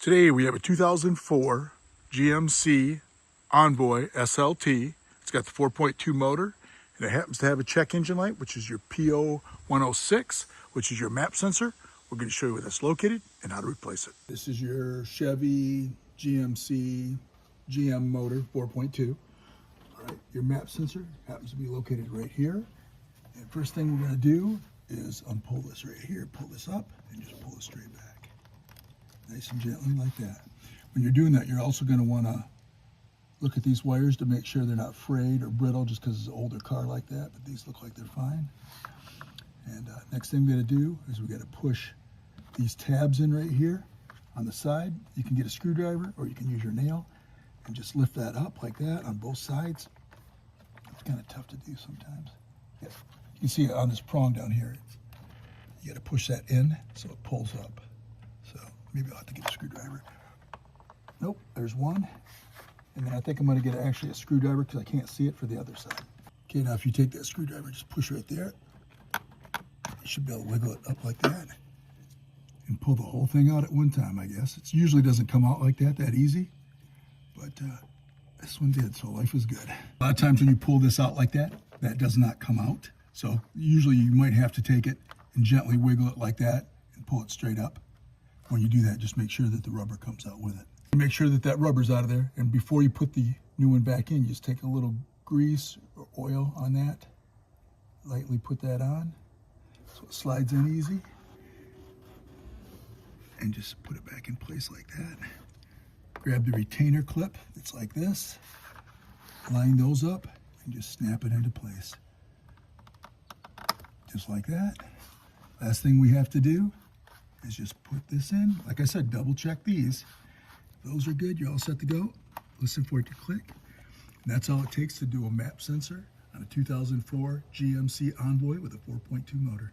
Today we have a 2004 GMC Envoy SLT. It's got the 4.2 motor and it happens to have a check engine light, which is your PO106, which is your map sensor. We're going to show you where that's located and how to replace it. This is your Chevy GMC GM motor 4.2. All right, your map sensor happens to be located right here. And first thing we're going to do is unpull this right here, pull this up and just pull it straight back. Nice and gently like that. When you're doing that, you're also going to want to look at these wires to make sure they're not frayed or brittle just because it's an older car like that, but these look like they're fine. And next thing we got to do is we got to push these tabs in right here on the side. You can get a screwdriver or you can use your nail and just lift that up like that on both sides. It's kind of tough to do sometimes. Yeah. You can see it on this prong down here. You got to push that in so it pulls up. So maybe I'll have to get a screwdriver. Nope, there's one. And then I think I'm going to get actually a screwdriver because I can't see it for the other side. Okay, now if you take that screwdriver, just push right there. You should be able to wiggle it up like that and pull the whole thing out at one time, I guess. It usually doesn't come out like that easy, but this one did, so life is good. A lot of times when you pull this out like that, that does not come out. So usually you might have to take it and gently wiggle it like that and pull it straight up. When you do that, just make sure that the rubber comes out with it. Make sure that that rubber's out of there, and before you put the new one back in, you just take a little grease or oil on that, lightly put that on so it slides in easy, and just put it back in place like that. Grab the retainer clip that's like this, line those up, and just snap it into place. Just like that. Last thing we have to do is just put this in. Like I said, double check these. If those are good, you're all set to go. Listen for it to click. And that's all it takes to do a map sensor on a 2004 GMC Envoy with a 4.2 motor.